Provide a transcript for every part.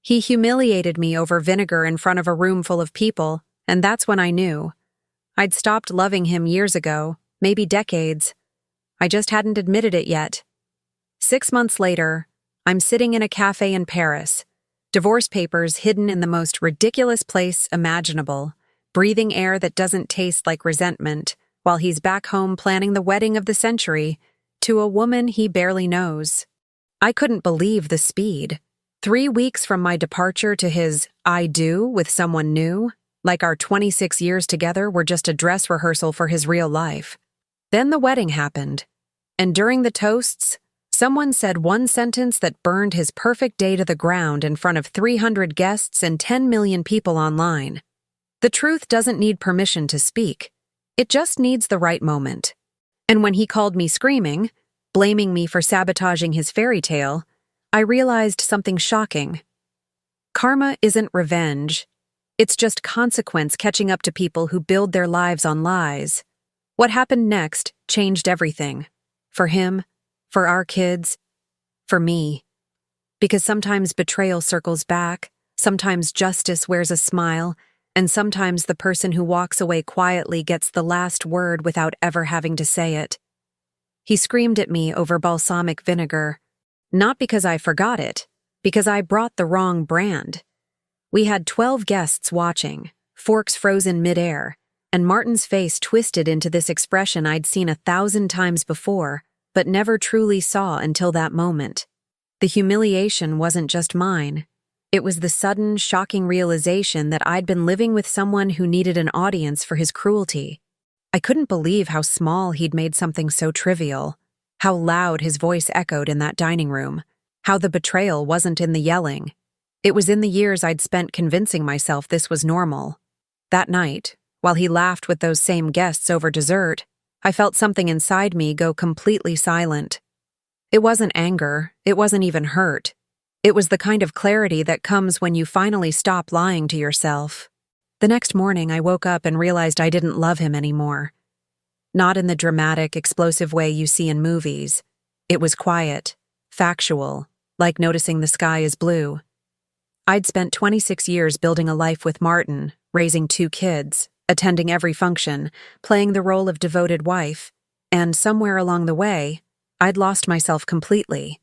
He humiliated me over vinegar in front of a room full of people, and that's when I knew. I'd stopped loving him years ago, maybe decades. I just hadn't admitted it yet. 6 months later, I'm sitting in a cafe in Paris, divorce papers hidden in the most ridiculous place imaginable, breathing air that doesn't taste like resentment, while he's back home planning the wedding of the century to a woman he barely knows. I couldn't believe the speed. 3 weeks from my departure to his I do with someone new, like our 26 years together were just a dress rehearsal for his real life. Then the wedding happened, and during the toasts, someone said one sentence that burned his perfect day to the ground in front of 300 guests and 10 million people online. The truth doesn't need permission to speak. It just needs the right moment. And when he called me screaming, blaming me for sabotaging his fairy tale, I realized something shocking. Karma isn't revenge. It's just consequence catching up to people who build their lives on lies. What happened next changed everything. For him, for our kids, for me. Because sometimes betrayal circles back, sometimes justice wears a smile, and sometimes the person who walks away quietly gets the last word without ever having to say it. He screamed at me over balsamic vinegar, not because I forgot it, because I brought the wrong brand. We had 12 guests watching, forks frozen midair, and Martin's face twisted into this expression I'd seen 1,000 times before, but never truly saw until that moment. The humiliation wasn't just mine. It was the sudden, shocking realization that I'd been living with someone who needed an audience for his cruelty. I couldn't believe how small he'd made something so trivial, how loud his voice echoed in that dining room, how the betrayal wasn't in the yelling. It was in the years I'd spent convincing myself this was normal. That night, while he laughed with those same guests over dessert, I felt something inside me go completely silent. It wasn't anger, it wasn't even hurt. It was the kind of clarity that comes when you finally stop lying to yourself. The next morning, I woke up and realized I didn't love him anymore. Not in the dramatic, explosive way you see in movies. It was quiet, factual, like noticing the sky is blue. I'd spent 26 years building a life with Martin, raising 2 kids, attending every function, playing the role of devoted wife, and somewhere along the way, I'd lost myself completely.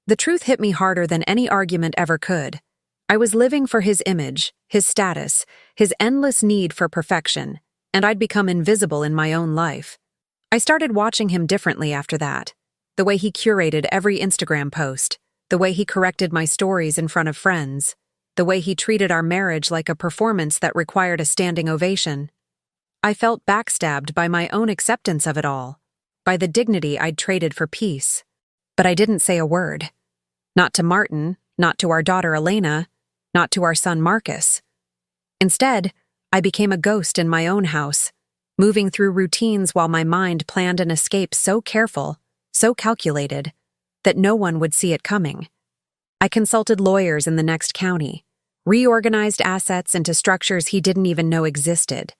The truth hit me harder than any argument ever could. I was living for his image, his status, his endless need for perfection, and I'd become invisible in my own life. I started watching him differently after that. The way he curated every Instagram post, the way he corrected my stories in front of friends, the way he treated our marriage like a performance that required a standing ovation. I felt backstabbed by my own acceptance of it all, by the dignity I'd traded for peace. But I didn't say a word. Not to Martin, not to our daughter Elena, not to our son Marcus. Instead, I became a ghost in my own house, moving through routines while my mind planned an escape so careful, so calculated, that no one would see it coming. I consulted lawyers in the next county, reorganized assets into structures he didn't even know existed,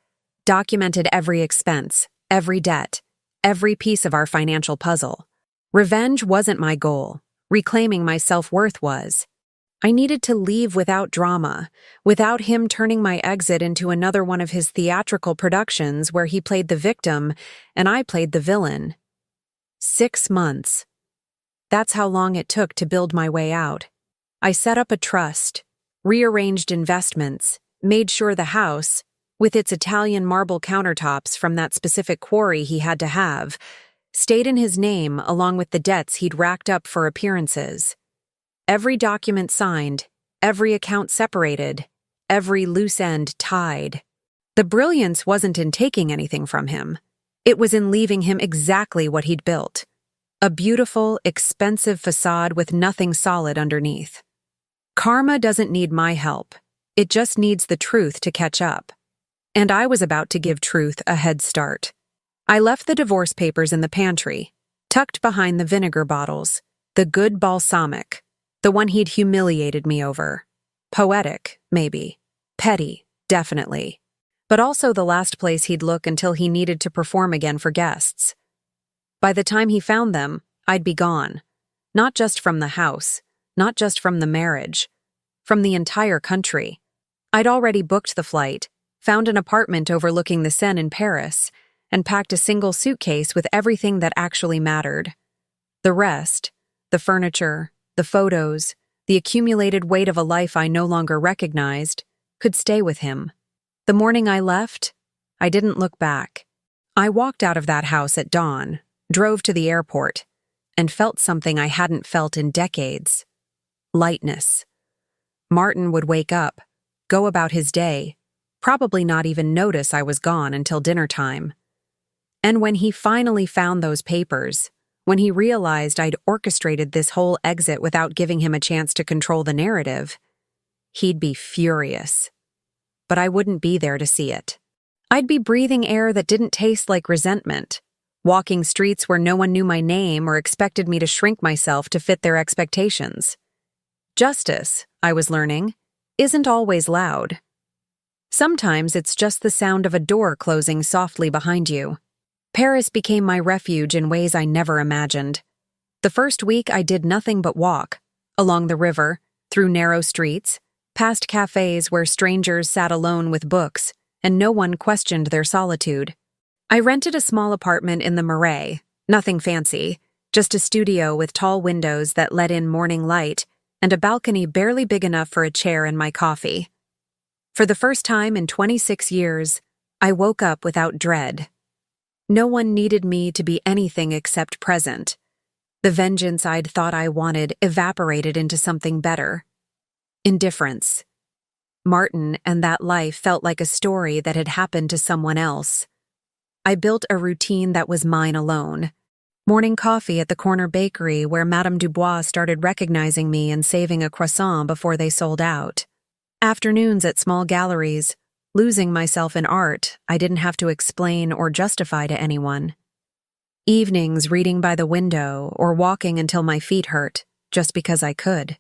documented every expense, every debt, every piece of our financial puzzle. Revenge wasn't my goal. Reclaiming my self-worth was. I needed to leave without drama, without him turning my exit into another one of his theatrical productions where he played the victim and I played the villain. 6 months. That's how long it took to build my way out. I set up a trust, rearranged investments, made sure the house, with its Italian marble countertops from that specific quarry he had to have, stayed in his name along with the debts he'd racked up for appearances. Every document signed, every account separated, every loose end tied. The brilliance wasn't in taking anything from him. It was in leaving him exactly what he'd built. A beautiful, expensive facade with nothing solid underneath. Karma doesn't need my help. It just needs the truth to catch up. And I was about to give truth a head start. I left the divorce papers in the pantry, tucked behind the vinegar bottles, the good balsamic, the one he'd humiliated me over. Poetic, maybe. Petty, definitely. But also the last place he'd look until he needed to perform again for guests. By the time he found them, I'd be gone. Not just from the house, not just from the marriage, from the entire country. I'd already booked the flight, found an apartment overlooking the Seine in Paris, and packed a single suitcase with everything that actually mattered. The rest, the furniture, the photos, the accumulated weight of a life I no longer recognized, could stay with him. The morning I left, I didn't look back. I walked out of that house at dawn, drove to the airport, and felt something I hadn't felt in decades. Lightness. Martin would wake up, go about his day, probably not even notice I was gone until dinner time. And when he finally found those papers, when he realized I'd orchestrated this whole exit without giving him a chance to control the narrative, he'd be furious. But I wouldn't be there to see it. I'd be breathing air that didn't taste like resentment, walking streets where no one knew my name or expected me to shrink myself to fit their expectations. Justice, I was learning, isn't always loud. Sometimes it's just the sound of a door closing softly behind you. Paris became my refuge in ways I never imagined. The first week I did nothing but walk, along the river, through narrow streets, past cafes where strangers sat alone with books, and no one questioned their solitude. I rented a small apartment in the Marais, nothing fancy, just a studio with tall windows that let in morning light, and a balcony barely big enough for a chair and my coffee. For the first time in 26 years, I woke up without dread. No one needed me to be anything except present. The vengeance I'd thought I wanted evaporated into something better. Indifference. Martin and that life felt like a story that had happened to someone else. I built a routine that was mine alone. Morning coffee at the corner bakery where Madame Dubois started recognizing me and saving a croissant before they sold out. Afternoons at small galleries, losing myself in art I didn't have to explain or justify to anyone. Evenings reading by the window or walking until my feet hurt, just because I could.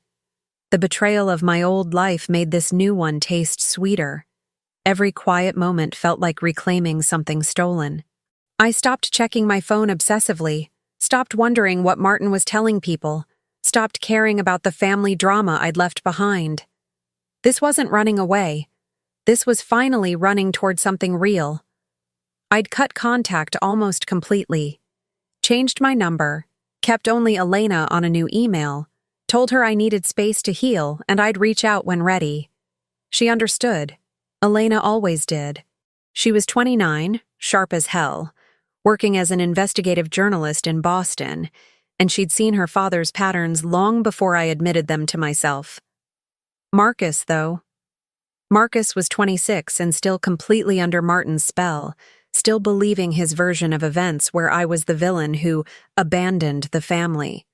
The betrayal of my old life made this new one taste sweeter. Every quiet moment felt like reclaiming something stolen. I stopped checking my phone obsessively, stopped wondering what Martin was telling people, stopped caring about the family drama I'd left behind. This wasn't running away. This was finally running toward something real. I'd cut contact almost completely, changed my number, kept only Elena on a new email, told her I needed space to heal and I'd reach out when ready. She understood. Elena always did. She was 29, sharp as hell, working as an investigative journalist in Boston, and she'd seen her father's patterns long before I admitted them to myself. Marcus, though. Marcus was 26 and still completely under Martin's spell, still believing his version of events where I was the villain who abandoned the family.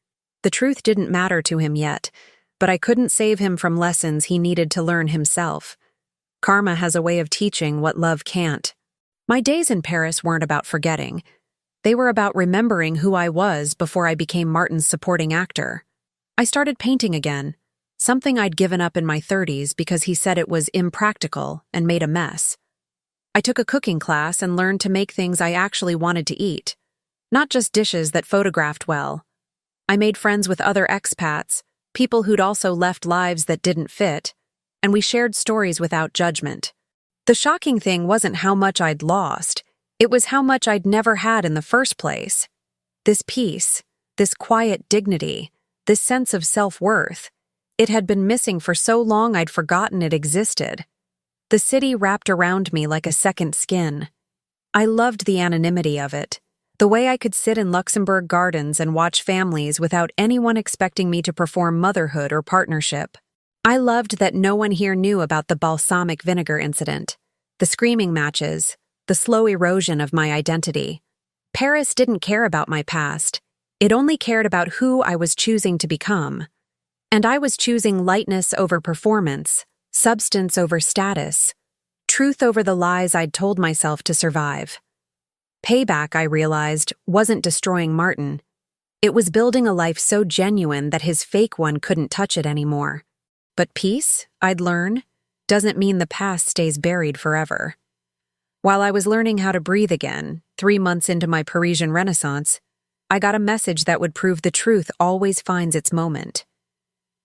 The truth didn't matter to him yet, but I couldn't save him from lessons he needed to learn himself. Karma has a way of teaching what love can't. My days in Paris weren't about forgetting. They were about remembering who I was before I became Martin's supporting actor. I started painting again, something I'd given up in my 30s because he said it was impractical and made a mess. I took a cooking class and learned to make things I actually wanted to eat, not just dishes that photographed well. I made friends with other expats, people who'd also left lives that didn't fit, and we shared stories without judgment. The shocking thing wasn't how much I'd lost, it was how much I'd never had in the first place. This peace, this quiet dignity, this sense of self-worth. It had been missing for so long I'd forgotten it existed. The city wrapped around me like a second skin. I loved the anonymity of it, the way I could sit in Luxembourg gardens and watch families without anyone expecting me to perform motherhood or partnership. I loved that no one here knew about the balsamic vinegar incident, the screaming matches, the slow erosion of my identity. Paris didn't care about my past. It only cared about who I was choosing to become. And I was choosing lightness over performance, substance over status, truth over the lies I'd told myself to survive. Payback, I realized, wasn't destroying Martin. It was building a life so genuine that his fake one couldn't touch it anymore. But peace, I'd learn, doesn't mean the past stays buried forever. While I was learning how to breathe again, 3 months into my Parisian Renaissance, I got a message that would prove the truth always finds its moment.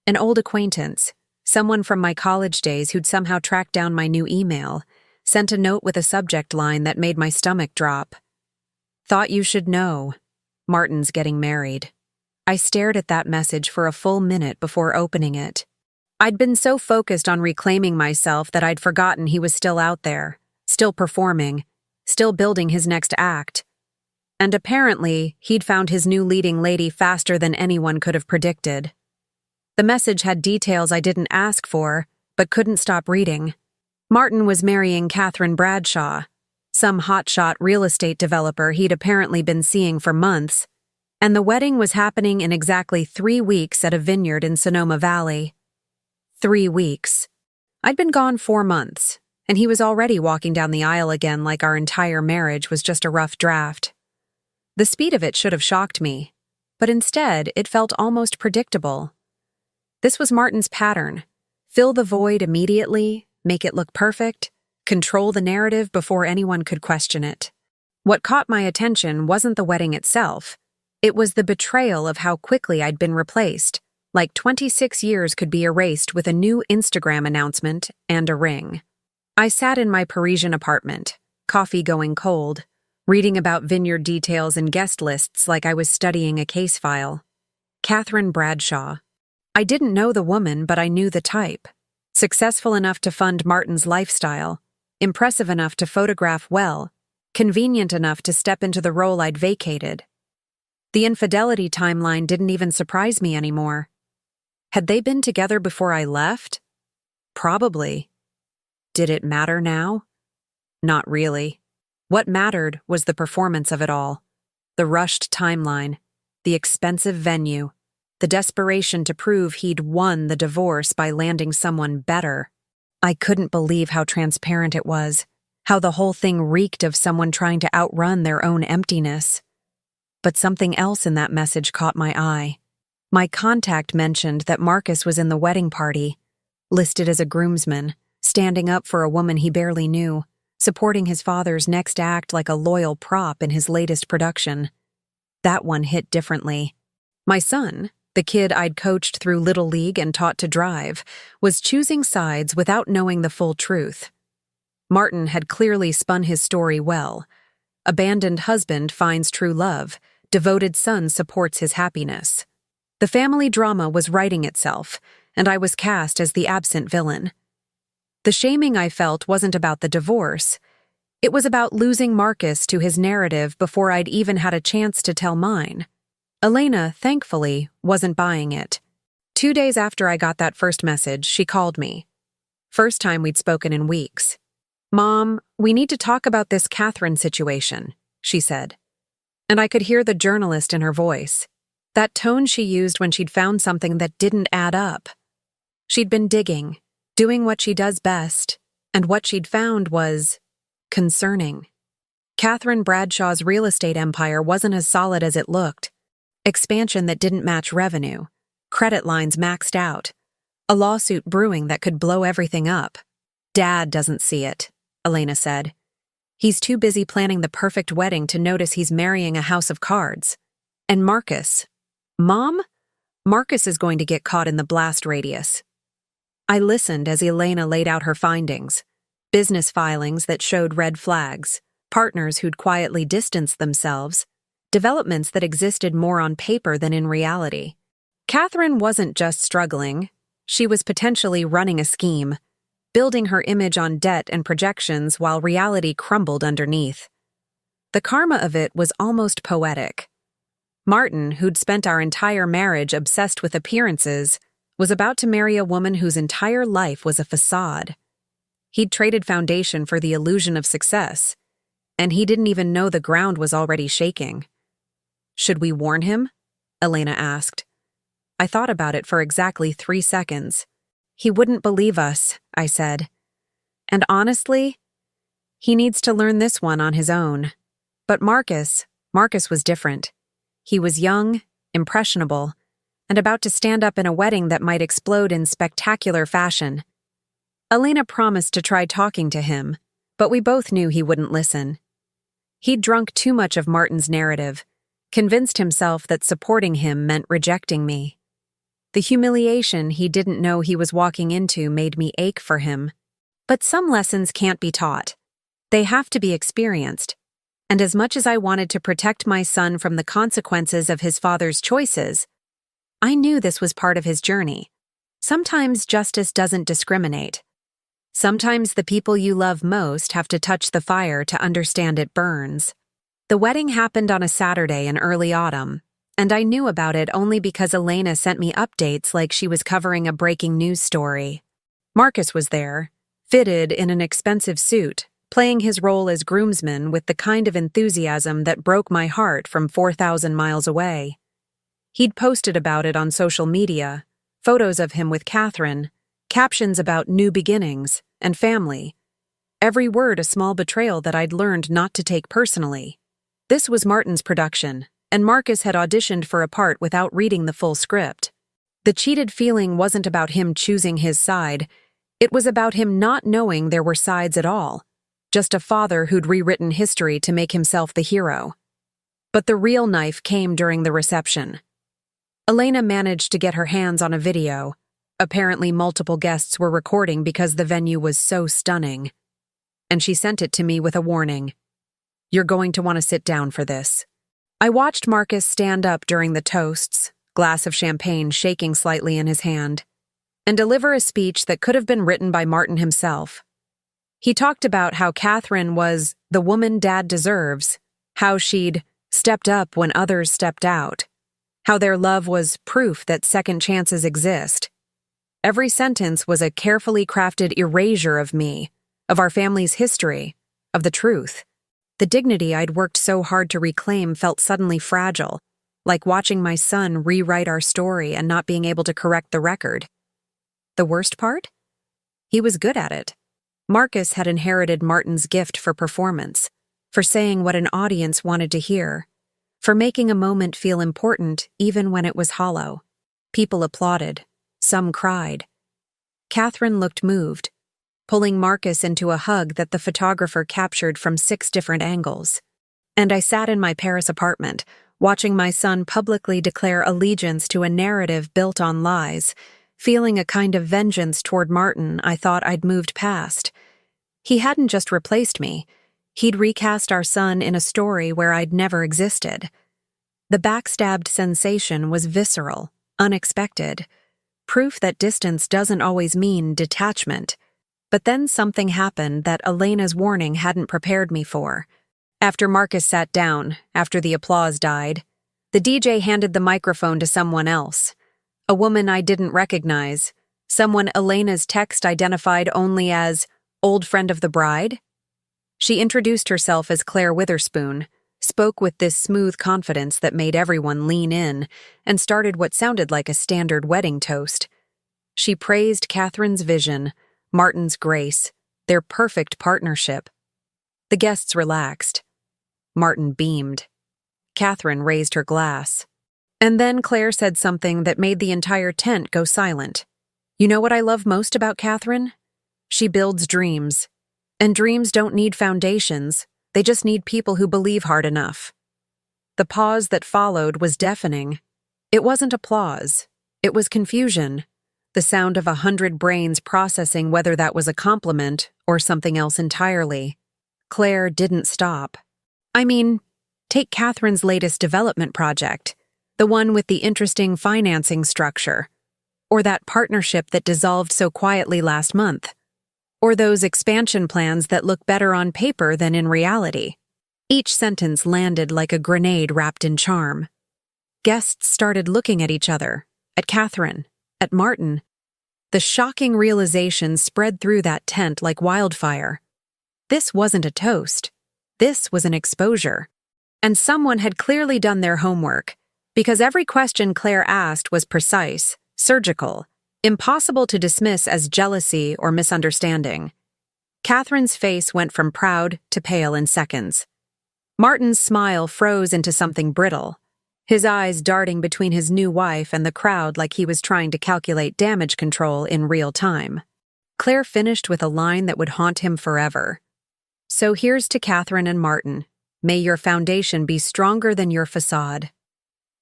An old acquaintance, Someone from my college days who'd somehow tracked down my new email, sent a note with a subject line that made my stomach drop. Thought you should know. Martin's getting married. I stared at that message for a full minute before opening it. I'd been so focused on reclaiming myself that I'd forgotten he was still out there, still performing, still building his next act. And apparently, he'd found his new leading lady faster than anyone could have predicted. The message had details I didn't ask for, but couldn't stop reading. Martin was marrying Catherine Bradshaw, some hotshot real estate developer he'd apparently been seeing for months, and the wedding was happening in exactly 3 weeks at a vineyard in Sonoma Valley. 3 weeks. I'd been gone 4 months, and he was already walking down the aisle again like our entire marriage was just a rough draft. The speed of it should have shocked me, but instead it felt almost predictable. This was Martin's pattern. Fill the void immediately, make it look perfect, control the narrative before anyone could question it. What caught my attention wasn't the wedding itself. It was the betrayal of how quickly I'd been replaced, like 26 years could be erased with a new Instagram announcement and a ring. I sat in my Parisian apartment, coffee going cold, reading about Vineyard details and guest lists like I was studying a case file. Catherine Bradshaw. I didn't know the woman, but I knew the type. Successful enough to fund Martin's lifestyle, impressive enough to photograph well, convenient enough to step into the role I'd vacated. The infidelity timeline didn't even surprise me anymore. Had they been together before I left? Probably. Did it matter now? Not really. What mattered was the performance of it all. The rushed timeline, the expensive venue, the desperation to prove he'd won the divorce by landing someone better. I couldn't believe how transparent it was, how the whole thing reeked of someone trying to outrun their own emptiness. But something else in that message caught my eye. My contact mentioned that Marcus was in the wedding party, listed as a groomsman, standing up for a woman he barely knew, supporting his father's next act like a loyal prop in his latest production. That one hit differently. My son, the kid I'd coached through Little League and taught to drive, was choosing sides without knowing the full truth. Martin had clearly spun his story well. Abandoned husband finds true love. Devoted son supports his happiness. The family drama was writing itself, and I was cast as the absent villain. The shaming I felt wasn't about the divorce. It was about losing Marcus to his narrative before I'd even had a chance to tell mine. Elena, thankfully, wasn't buying it. 2 days after I got that first message, she called me. First time we'd spoken in weeks. "Mom, we need to talk about this Catherine situation," she said. And I could hear the journalist in her voice, that tone she used when she'd found something that didn't add up. She'd been digging, doing what she does best, and what she'd found was concerning. Catherine Bradshaw's real estate empire wasn't as solid as it looked. Expansion that didn't match revenue, credit lines maxed out, a lawsuit brewing that could blow everything up. "Dad doesn't see it," Elena said. "He's too busy planning the perfect wedding to notice he's marrying a house of cards. And Marcus. Mom? Marcus is going to get caught in the blast radius." I listened as Elena laid out her findings. Business filings that showed red flags, partners who'd quietly distanced themselves, developments that existed more on paper than in reality. Catherine wasn't just struggling. She was potentially running a scheme, building her image on debt and projections while reality crumbled underneath. The karma of it was almost poetic. Martin, who'd spent our entire marriage obsessed with appearances, was about to marry a woman whose entire life was a facade. He'd traded foundation for the illusion of success, and he didn't even know the ground was already shaking. "Should we warn him?" Elena asked. I thought about it for exactly 3 seconds. "He wouldn't believe us," I said. "And honestly, he needs to learn this one on his own." But Marcus was different. He was young, impressionable, and about to stand up in a wedding that might explode in spectacular fashion. Elena promised to try talking to him, but we both knew he wouldn't listen. He'd drunk too much of Martin's narrative, convinced himself that supporting him meant rejecting me. The humiliation he didn't know he was walking into made me ache for him. But some lessons can't be taught. They have to be experienced. And as much as I wanted to protect my son from the consequences of his father's choices, I knew this was part of his journey. Sometimes justice doesn't discriminate. Sometimes the people you love most have to touch the fire to understand it burns. The wedding happened on a Saturday in early autumn, and I knew about it only because Elena sent me updates like she was covering a breaking news story. Marcus was there, fitted in an expensive suit, playing his role as groomsman with the kind of enthusiasm that broke my heart from 4,000 miles away. He'd posted about it on social media, photos of him with Catherine, captions about new beginnings and family. Every word a small betrayal that I'd learned not to take personally. This was Martin's production, and Marcus had auditioned for a part without reading the full script. The cheated feeling wasn't about him choosing his side, it was about him not knowing there were sides at all, just a father who'd rewritten history to make himself the hero. But the real knife came during the reception. Elena managed to get her hands on a video. Apparently multiple guests were recording because the venue was so stunning. And she sent it to me with a warning. You're going to want to sit down for this. I watched Marcus stand up during the toasts, glass of champagne shaking slightly in his hand, and deliver a speech that could have been written by Martin himself. He talked about how Catherine was the woman Dad deserves, how she'd stepped up when others stepped out, how their love was proof that second chances exist. Every sentence was a carefully crafted erasure of me, of our family's history, of the truth. The dignity I'd worked so hard to reclaim felt suddenly fragile, like watching my son rewrite our story and not being able to correct the record. The worst part? He was good at it. Marcus had inherited Martin's gift for performance, for saying what an audience wanted to hear, for making a moment feel important even when it was hollow. People applauded. Some cried. Catherine looked moved, pulling Marcus into a hug that the photographer captured from 6 different angles. And I sat in my Paris apartment, watching my son publicly declare allegiance to a narrative built on lies, feeling a kind of vengeance toward Martin I thought I'd moved past. He hadn't just replaced me. He'd recast our son in a story where I'd never existed. The backstabbed sensation was visceral, unexpected, proof that distance doesn't always mean detachment. But then something happened that Elena's warning hadn't prepared me for. After Marcus sat down, after the applause died, the DJ handed the microphone to someone else. A woman I didn't recognize, someone Elena's text identified only as old friend of the bride. She introduced herself as Claire Witherspoon, spoke with this smooth confidence that made everyone lean in, and started what sounded like a standard wedding toast. She praised Catherine's vision, Martin's grace, their perfect partnership. The guests relaxed. Martin beamed. Catherine raised her glass. And then Claire said something that made the entire tent go silent. You know what I love most about Catherine? She builds dreams. And dreams don't need foundations, they just need people who believe hard enough. The pause that followed was deafening. It wasn't applause. It was confusion. The sound of 100 brains processing whether that was a compliment or something else entirely. Claire didn't stop. I mean, take Catherine's latest development project, the one with the interesting financing structure, or that partnership that dissolved so quietly last month, or those expansion plans that look better on paper than in reality. Each sentence landed like a grenade wrapped in charm. Guests started looking at each other, at Catherine, at Martin. The shocking realization spread through that tent like wildfire. This wasn't a toast. This was an exposure. And someone had clearly done their homework, because every question Claire asked was precise, surgical, impossible to dismiss as jealousy or misunderstanding. Catherine's face went from proud to pale in seconds. Martin's smile froze into something brittle, his eyes darting between his new wife and the crowd like he was trying to calculate damage control in real time. Claire finished with a line that would haunt him forever. So here's to Catherine and Martin. May your foundation be stronger than your facade.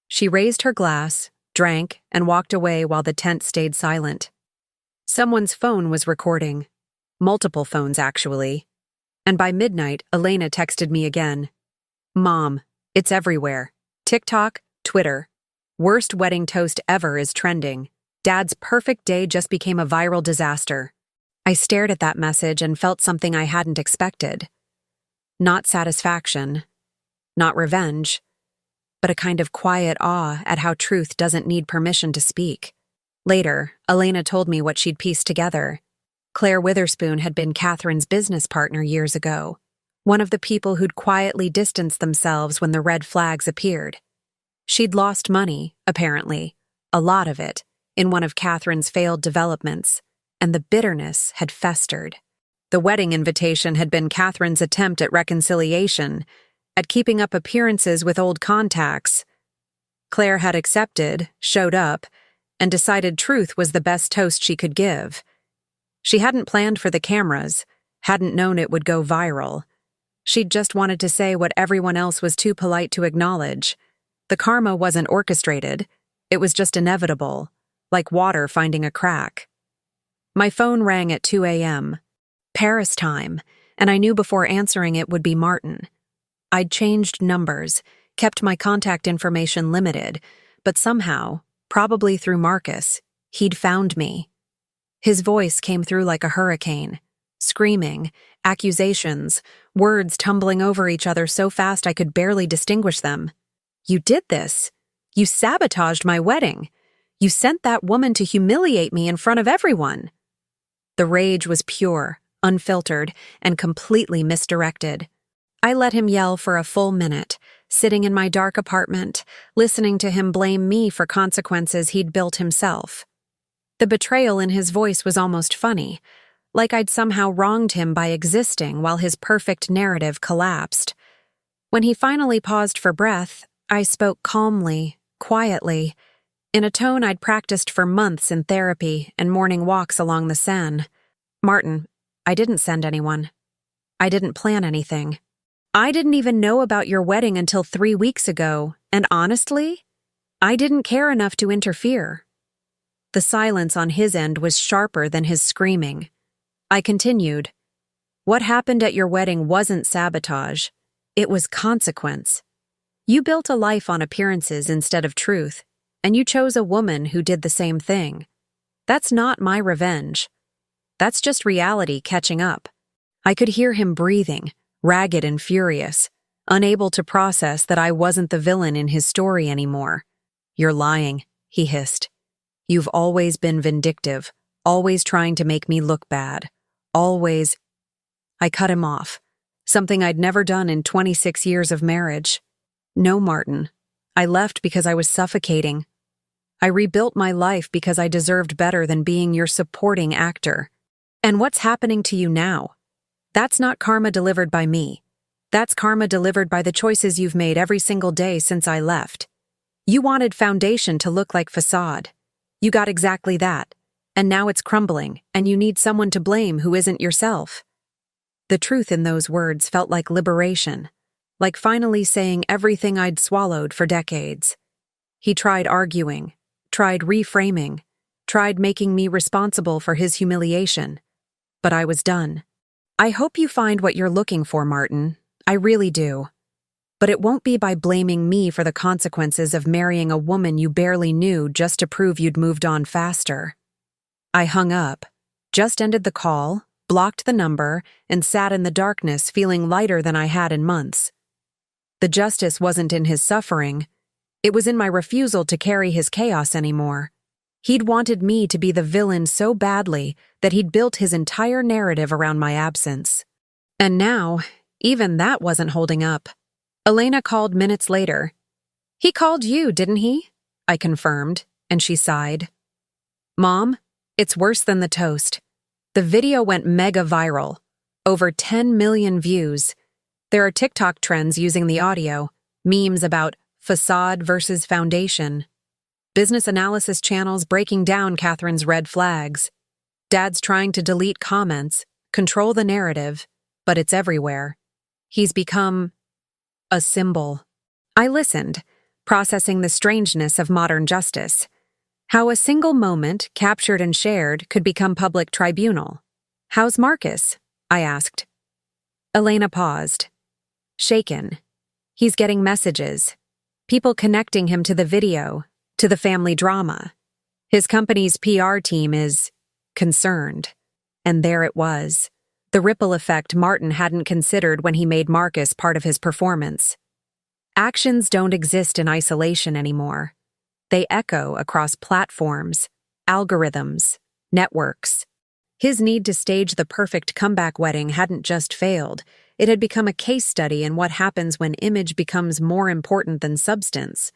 She raised her glass, drank, and walked away while the tent stayed silent. Someone's phone was recording. Multiple phones, actually. And by midnight, Elena texted me again. "Mom, it's everywhere. TikTok, Twitter. Worst wedding toast ever is trending. Dad's perfect day just became a viral disaster." I stared at that message and felt something I hadn't expected. Not satisfaction, not revenge, but a kind of quiet awe at how truth doesn't need permission to speak. Later, Elena told me what she'd pieced together. Claire Witherspoon had been Catherine's business partner years ago, one of the people who'd quietly distanced themselves when the red flags appeared. She'd lost money, apparently, a lot of it, in one of Catherine's failed developments, and the bitterness had festered. The wedding invitation had been Catherine's attempt at reconciliation, at keeping up appearances with old contacts. Claire had accepted, showed up, and decided truth was the best toast she could give. She hadn't planned for the cameras, hadn't known it would go viral. She'd just wanted to say what everyone else was too polite to acknowledge. The karma wasn't orchestrated, it was just inevitable, like water finding a crack. My phone rang at 2 a.m., Paris time, and I knew before answering it would be Martin. I'd changed numbers, kept my contact information limited, but somehow, probably through Marcus, he'd found me. His voice came through like a hurricane, screaming, accusations, words tumbling over each other so fast I could barely distinguish them. "You did this. You sabotaged my wedding. You sent that woman to humiliate me in front of everyone." The rage was pure, unfiltered, and completely misdirected. I let him yell for a full minute, sitting in my dark apartment, listening to him blame me for consequences he'd built himself. The betrayal in his voice was almost funny, like I'd somehow wronged him by existing while his perfect narrative collapsed. When he finally paused for breath, I spoke calmly, quietly, in a tone I'd practiced for months in therapy and morning walks along the Seine. "Martin, I didn't send anyone. I didn't plan anything. I didn't even know about your wedding until 3 weeks ago, and honestly, I didn't care enough to interfere." The silence on his end was sharper than his screaming. I continued, "What happened at your wedding wasn't sabotage. It was consequence. You built a life on appearances instead of truth, and you chose a woman who did the same thing. That's not my revenge. That's just reality catching up." I could hear him breathing, ragged and furious, unable to process that I wasn't the villain in his story anymore. "You're lying," he hissed. "You've always been vindictive, always trying to make me look bad, always—" I cut him off, something I'd never done in 26 years of marriage. "No, Martin. I left because I was suffocating. I rebuilt my life because I deserved better than being your supporting actor. And what's happening to you now? That's not karma delivered by me. That's karma delivered by the choices you've made every single day since I left. You wanted foundation to look like facade. You got exactly that. And now it's crumbling, and you need someone to blame who isn't yourself." The truth in those words felt like liberation, like finally saying everything I'd swallowed for decades. He tried arguing, tried reframing, tried making me responsible for his humiliation. But I was done. "I hope you find what you're looking for, Martin. I really do. But it won't be by blaming me for the consequences of marrying a woman you barely knew just to prove you'd moved on faster." I hung up, just ended the call, blocked the number, and sat in the darkness feeling lighter than I had in months. The justice wasn't in his suffering. It was in my refusal to carry his chaos anymore. He'd wanted me to be the villain so badly that he'd built his entire narrative around my absence. And now, even that wasn't holding up. Elena called minutes later. "He called you, didn't he?" I confirmed, and she sighed. "Mom, it's worse than the toast. The video went mega viral. Over 10 million views. There are TikTok trends using the audio, memes about facade versus foundation. Business analysis channels breaking down Catherine's red flags. Dad's trying to delete comments, control the narrative, but it's everywhere. He's become a symbol." I listened, processing the strangeness of modern justice. How a single moment, captured and shared, could become public tribunal. "How's Marcus?" I asked. Elena paused. "Shaken. He's getting messages. People connecting him to the video, to the family drama. His company's PR team is concerned." And there it was. The ripple effect Martin hadn't considered when he made Marcus part of his performance. Actions don't exist in isolation anymore. They echo across platforms, algorithms, networks. His need to stage the perfect comeback wedding hadn't just failed, it had become a case study in what happens when image becomes more important than substance.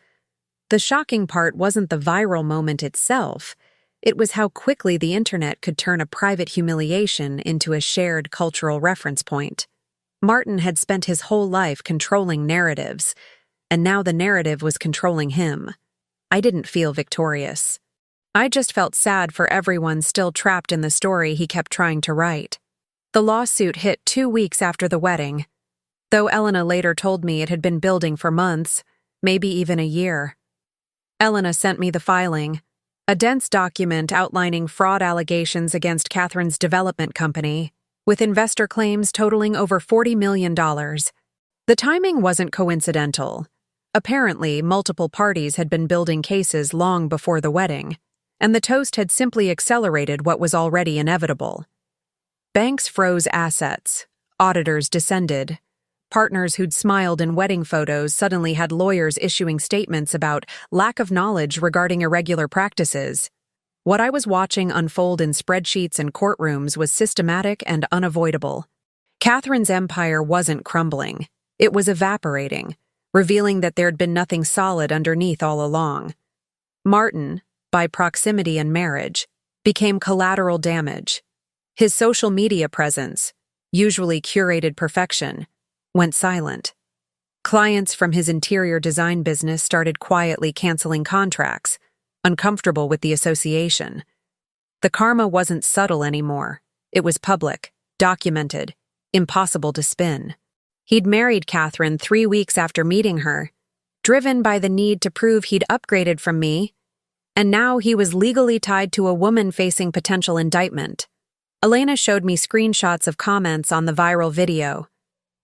The shocking part wasn't the viral moment itself, it was how quickly the internet could turn a private humiliation into a shared cultural reference point. Martin had spent his whole life controlling narratives, and now the narrative was controlling him. I didn't feel victorious. I just felt sad for everyone still trapped in the story he kept trying to write. The lawsuit hit 2 weeks after the wedding, though Elena later told me it had been building for months, maybe even a year. Elena sent me the filing, a dense document outlining fraud allegations against Catherine's development company, with investor claims totaling over $40 million. The timing wasn't coincidental. Apparently, multiple parties had been building cases long before the wedding, and the toast had simply accelerated what was already inevitable. Banks froze assets, auditors descended, partners who'd smiled in wedding photos suddenly had lawyers issuing statements about lack of knowledge regarding irregular practices. What I was watching unfold in spreadsheets and courtrooms was systematic and unavoidable. Catherine's empire wasn't crumbling, it was evaporating, revealing that there'd been nothing solid underneath all along. Martin, by proximity and marriage, became collateral damage. His social media presence, usually curated perfection, went silent. Clients from his interior design business started quietly canceling contracts, uncomfortable with the association. The karma wasn't subtle anymore. It was public, documented, impossible to spin. He'd married Catherine 3 weeks after meeting her, driven by the need to prove he'd upgraded from me, and now he was legally tied to a woman facing potential indictment. Elena showed me screenshots of comments on the viral video,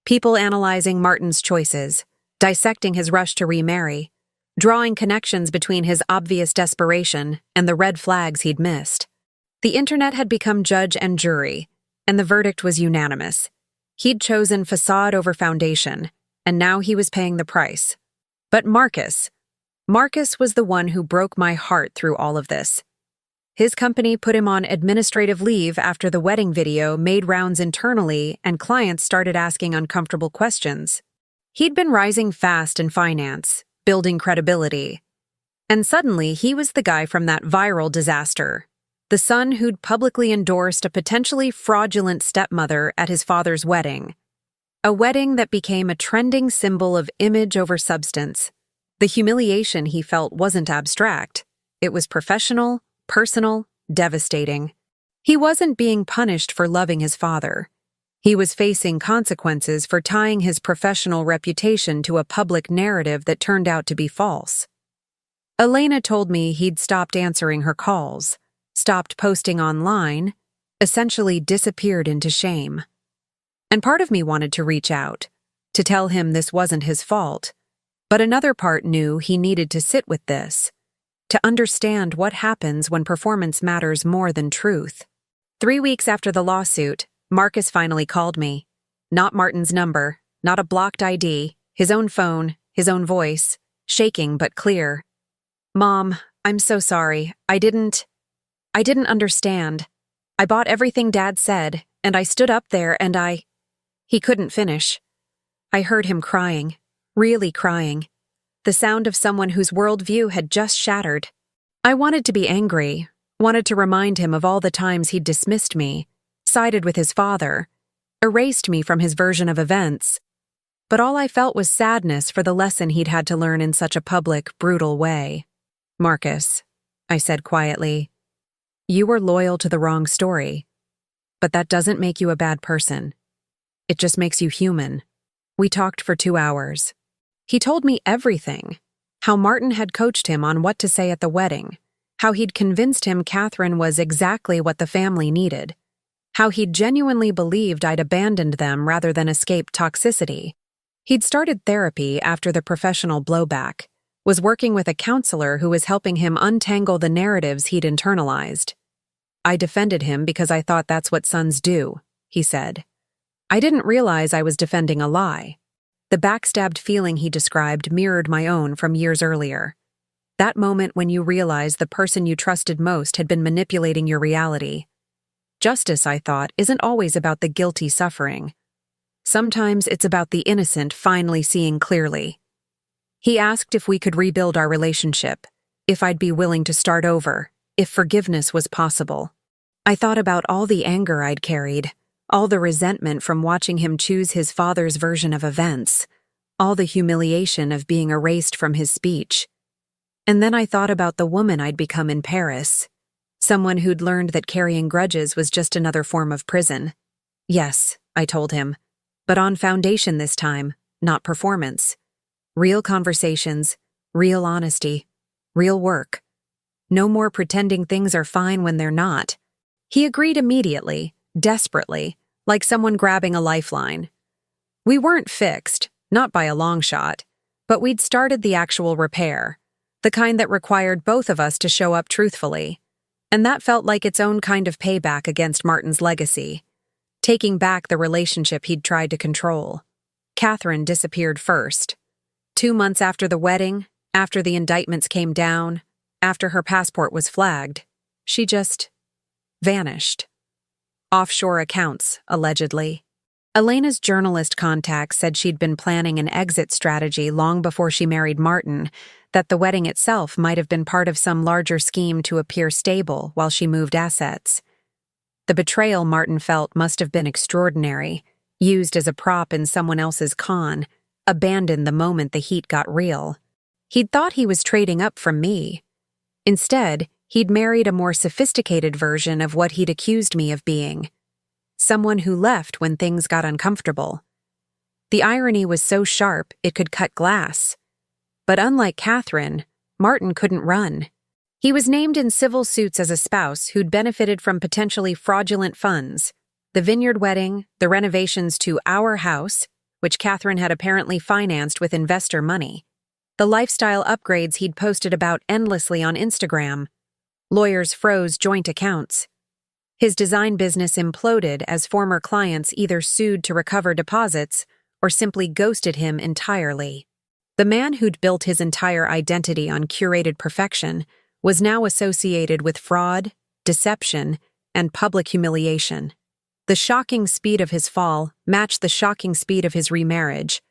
people analyzing Martin's choices, dissecting his rush to remarry, drawing connections between his obvious desperation and the red flags he'd missed. The internet had become judge and jury, and the verdict was unanimous. He'd chosen facade over foundation, and now he was paying the price. But Marcus was the one who broke my heart through all of this. His company put him on administrative leave after the wedding video made rounds internally and clients started asking uncomfortable questions. He'd been rising fast in finance, building credibility. And suddenly he was the guy from that viral disaster, the son who'd publicly endorsed a potentially fraudulent stepmother at his father's wedding. A wedding that became a trending symbol of image over substance. The humiliation he felt wasn't abstract. It was professional, personal, devastating. He wasn't being punished for loving his father. He was facing consequences for tying his professional reputation to a public narrative that turned out to be false. Elena told me he'd stopped answering her calls, stopped posting online, essentially disappeared into shame. And part of me wanted to reach out, to tell him this wasn't his fault, but another part knew he needed to sit with this, to understand what happens when performance matters more than truth. 3 weeks after the lawsuit, Marcus finally called me. Not Martin's number, not a blocked ID, his own phone, his own voice, shaking but clear. "Mom, I'm so sorry. I didn't understand. I bought everything Dad said, and I stood up there and He couldn't finish. I heard him crying, really crying. The sound of someone whose worldview had just shattered. I wanted to be angry, wanted to remind him of all the times he'd dismissed me, sided with his father, erased me from his version of events. But all I felt was sadness for the lesson he'd had to learn in such a public, brutal way. "Marcus," I said quietly, "you were loyal to the wrong story. But that doesn't make you a bad person. It just makes you human." We talked for 2 hours. He told me everything. How Martin had coached him on what to say at the wedding. How he'd convinced him Catherine was exactly what the family needed. How he'd genuinely believed I'd abandoned them rather than escape toxicity. He'd started therapy after the professional blowback, was working with a counselor who was helping him untangle the narratives he'd internalized. I defended him because I thought that's what sons do, he said. I didn't realize I was defending a lie. The backstabbed feeling he described mirrored my own from years earlier. That moment when you realize the person you trusted most had been manipulating your reality. Justice, I thought, isn't always about the guilty suffering. Sometimes it's about the innocent finally seeing clearly. He asked if we could rebuild our relationship, if I'd be willing to start over, if forgiveness was possible. I thought about all the anger I'd carried, all the resentment from watching him choose his father's version of events, all the humiliation of being erased from his speech. And then I thought about the woman I'd become in Paris, someone who'd learned that carrying grudges was just another form of prison. Yes, I told him, but on foundation this time, not performance. Real conversations, real honesty, real work. No more pretending things are fine when they're not. He agreed immediately, desperately, like someone grabbing a lifeline. We weren't fixed, not by a long shot, but we'd started the actual repair, the kind that required both of us to show up truthfully. And that felt like its own kind of payback against Martin's legacy, taking back the relationship he'd tried to control. Catherine disappeared first. 2 months after the wedding, after the indictments came down, after her passport was flagged, she just vanished. Offshore accounts, allegedly. Elena's journalist contact said she'd been planning an exit strategy long before she married Martin, that the wedding itself might have been part of some larger scheme to appear stable while she moved assets. The betrayal Martin felt must have been extraordinary, used as a prop in someone else's con, abandoned the moment the heat got real. He'd thought he was trading up from me. Instead, he'd married a more sophisticated version of what he'd accused me of being. Someone who left when things got uncomfortable. The irony was so sharp it could cut glass. But unlike Catherine, Martin couldn't run. He was named in civil suits as a spouse who'd benefited from potentially fraudulent funds. The Vineyard wedding, the renovations to our house, which Catherine had apparently financed with investor money. The lifestyle upgrades he'd posted about endlessly on Instagram. Lawyers froze joint accounts. His design business imploded as former clients either sued to recover deposits or simply ghosted him entirely. The man who'd built his entire identity on curated perfection was now associated with fraud, deception, and public humiliation. The shocking speed of his fall matched the shocking speed of his remarriage,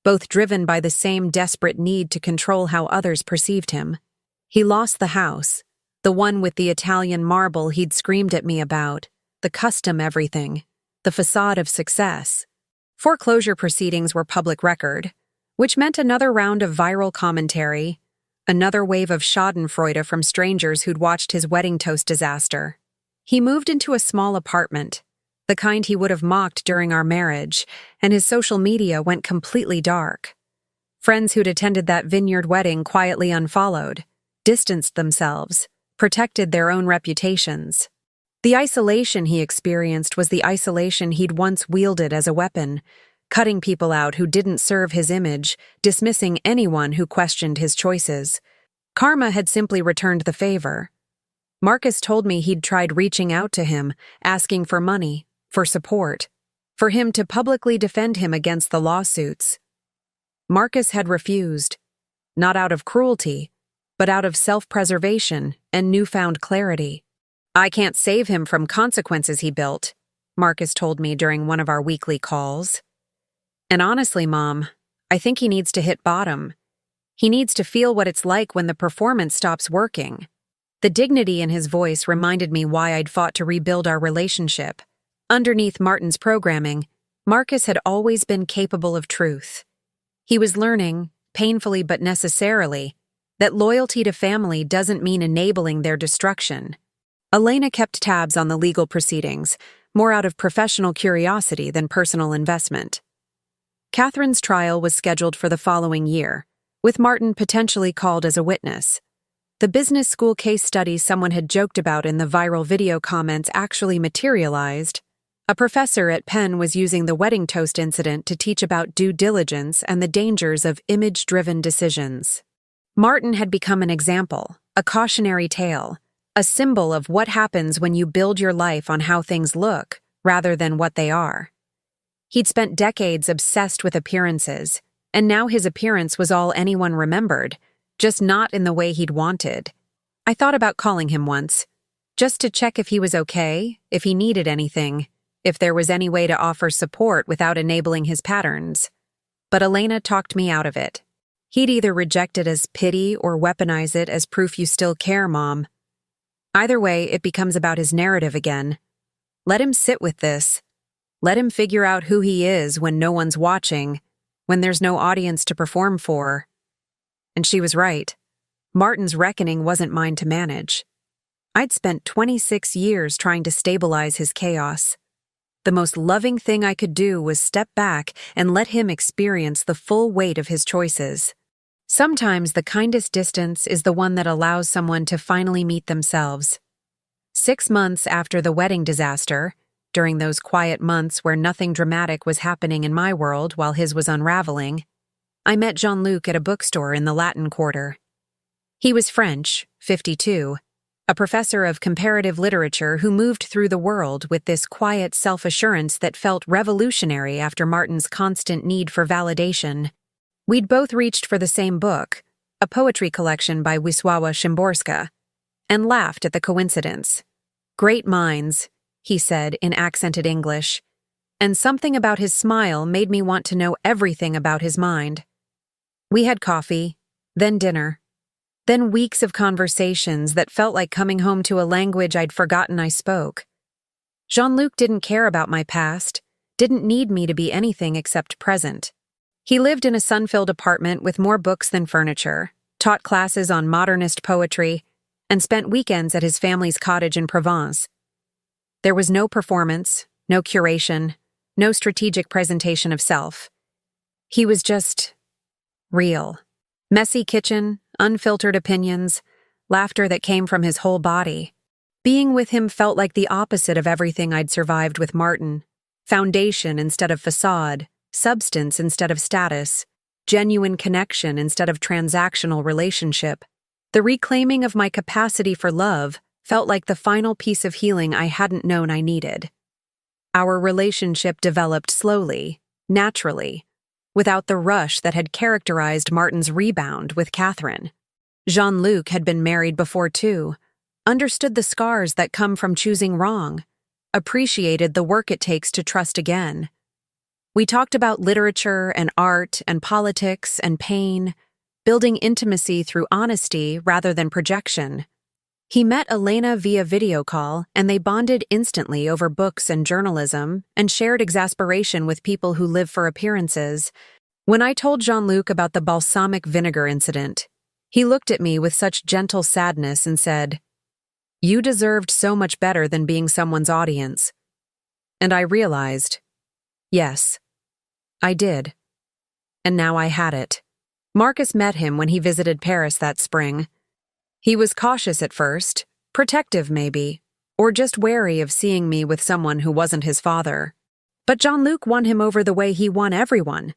both driven by the same desperate need to control how others perceived him. He lost the house, the one with the Italian marble he'd screamed at me about, the custom everything, the facade of success. Foreclosure proceedings were public record, which meant another round of viral commentary, another wave of schadenfreude from strangers who'd watched his wedding toast disaster. He moved into a small apartment, the kind he would have mocked during our marriage, and his social media went completely dark. Friends who'd attended that Vineyard wedding quietly unfollowed, distanced themselves, protected their own reputations. The isolation he experienced was the isolation he'd once wielded as a weapon, cutting people out who didn't serve his image, dismissing anyone who questioned his choices. Karma had simply returned the favor. Marcus told me he'd tried reaching out to him, asking for money, for support, for him to publicly defend him against the lawsuits. Marcus had refused, not out of cruelty, but out of self-preservation and newfound clarity. I can't save him from consequences he built, Marcus told me during one of our weekly calls. And honestly, Mom, I think he needs to hit bottom. He needs to feel what it's like when the performance stops working. The dignity in his voice reminded me why I'd fought to rebuild our relationship. Underneath Martin's programming, Marcus had always been capable of truth. He was learning, painfully but necessarily, that loyalty to family doesn't mean enabling their destruction. Elena kept tabs on the legal proceedings, more out of professional curiosity than personal investment. Catherine's trial was scheduled for the following year, with Martin potentially called as a witness. The business school case study someone had joked about in the viral video comments actually materialized. A professor at Penn was using the wedding toast incident to teach about due diligence and the dangers of image-driven decisions. Martin had become an example, a cautionary tale, a symbol of what happens when you build your life on how things look rather than what they are. He'd spent decades obsessed with appearances, and now his appearance was all anyone remembered, just not in the way he'd wanted. I thought about calling him once, just to check if he was okay, if he needed anything, if there was any way to offer support without enabling his patterns. But Elena talked me out of it. He'd either reject it as pity or weaponize it as proof you still care, Mom. Either way, it becomes about his narrative again. Let him sit with this. Let him figure out who he is when no one's watching, when there's no audience to perform for. And she was right. Martin's reckoning wasn't mine to manage. I'd spent 26 years trying to stabilize his chaos. The most loving thing I could do was step back and let him experience the full weight of his choices. Sometimes the kindest distance is the one that allows someone to finally meet themselves. 6 months after the wedding disaster, during those quiet months where nothing dramatic was happening in my world while his was unraveling, I met Jean-Luc at a bookstore in the Latin Quarter. He was French, 52, a professor of comparative literature who moved through the world with this quiet self-assurance that felt revolutionary after Martin's constant need for validation. We'd both reached for the same book, a poetry collection by Wisława Szymborska, and laughed at the coincidence. "Great minds," he said in accented English, and something about his smile made me want to know everything about his mind. We had coffee, then dinner, then weeks of conversations that felt like coming home to a language I'd forgotten I spoke. Jean-Luc didn't care about my past, didn't need me to be anything except present. He lived in a sun-filled apartment with more books than furniture, taught classes on modernist poetry, and spent weekends at his family's cottage in Provence. There was no performance, no curation, no strategic presentation of self. He was just real. Messy kitchen, unfiltered opinions, laughter that came from his whole body. Being with him felt like the opposite of everything I'd survived with Martin. Foundation instead of facade, substance instead of status, genuine connection instead of transactional relationship. The reclaiming of my capacity for love felt like the final piece of healing I hadn't known I needed. Our relationship developed slowly, naturally, without the rush that had characterized Martin's rebound with Catherine. Jean-Luc had been married before too, understood the scars that come from choosing wrong, appreciated the work it takes to trust again. We talked about literature and art and politics and pain, building intimacy through honesty rather than projection. He met Elena via video call, and they bonded instantly over books and journalism and shared exasperation with people who live for appearances. When I told Jean-Luc about the balsamic vinegar incident, he looked at me with such gentle sadness and said, "You deserved so much better than being someone's audience." And I realized, yes, I did. And now I had it. Marcus met him when he visited Paris that spring. He was cautious at first, protective maybe, or just wary of seeing me with someone who wasn't his father. But Jean-Luc won him over the way he won everyone,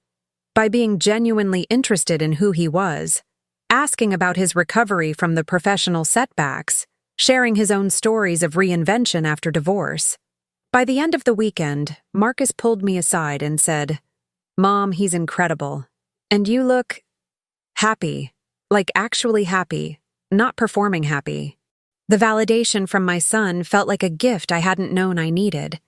by being genuinely interested in who he was, asking about his recovery from the professional setbacks, sharing his own stories of reinvention after divorce. By the end of the weekend, Marcus pulled me aside and said, "Mom, he's incredible. And you look happy, like actually happy. Not performing happy." The validation from my son felt like a gift I hadn't known I needed.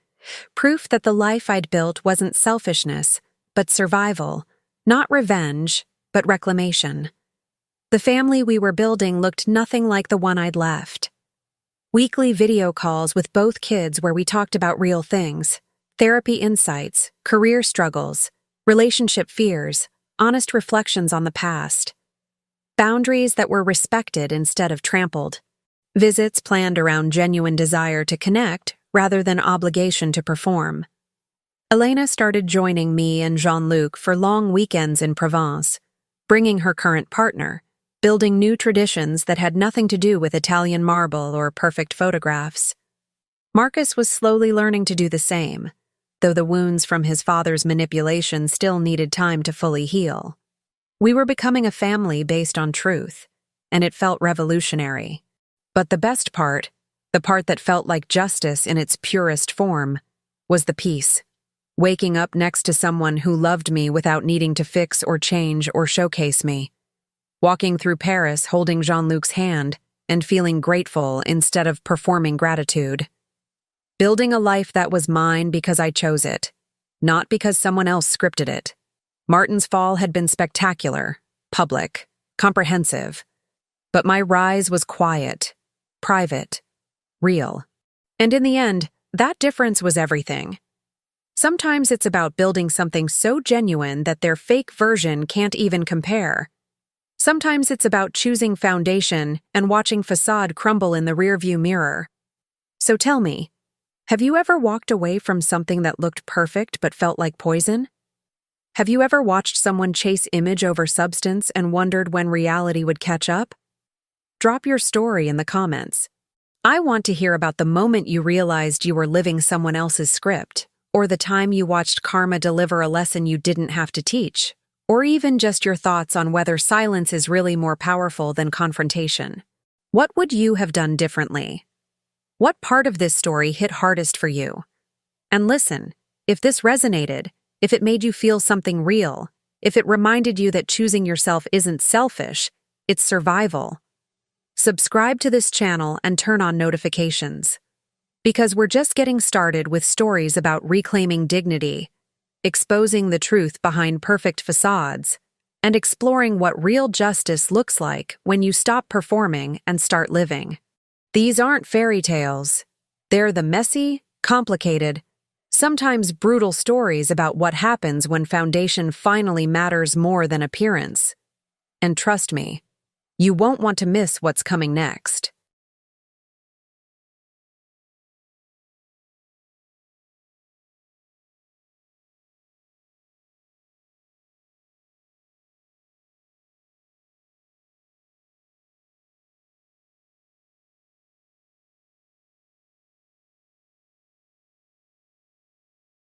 Proof that the life I'd built wasn't selfishness, but survival. Not revenge, but reclamation. The family we were building looked nothing like the one I'd left. Weekly video calls with both kids where we talked about real things. Therapy insights, career struggles, relationship fears, honest reflections on the past. Boundaries that were respected instead of trampled. Visits planned around genuine desire to connect rather than obligation to perform. Elena started joining me and Jean-Luc for long weekends in Provence, bringing her current partner, building new traditions that had nothing to do with Italian marble or perfect photographs. Marcus was slowly learning to do the same, though the wounds from his father's manipulation still needed time to fully heal. We were becoming a family based on truth, and it felt revolutionary. But the best part, the part that felt like justice in its purest form, was the peace. Waking up next to someone who loved me without needing to fix or change or showcase me. Walking through Paris holding Jean-Luc's hand and feeling grateful instead of performing gratitude. Building a life that was mine because I chose it, not because someone else scripted it. Martin's fall had been spectacular, public, comprehensive. But my rise was quiet, private, real. And in the end, that difference was everything. Sometimes it's about building something so genuine that their fake version can't even compare. Sometimes it's about choosing foundation and watching facade crumble in the rearview mirror. So tell me, have you ever walked away from something that looked perfect but felt like poison? Have you ever watched someone chase image over substance and wondered when reality would catch up? Drop your story in the comments. I want to hear about the moment you realized you were living someone else's script, or the time you watched karma deliver a lesson you didn't have to teach, or even just your thoughts on whether silence is really more powerful than confrontation. What would you have done differently? What part of this story hit hardest for you? And listen, if this resonated, if it made you feel something real, if it reminded you that choosing yourself isn't selfish, it's survival, subscribe to this channel and turn on notifications. Because we're just getting started with stories about reclaiming dignity, exposing the truth behind perfect facades, and exploring what real justice looks like when you stop performing and start living. These aren't fairy tales. They're the messy, complicated, sometimes brutal stories about what happens when foundation finally matters more than appearance. And trust me, you won't want to miss what's coming next.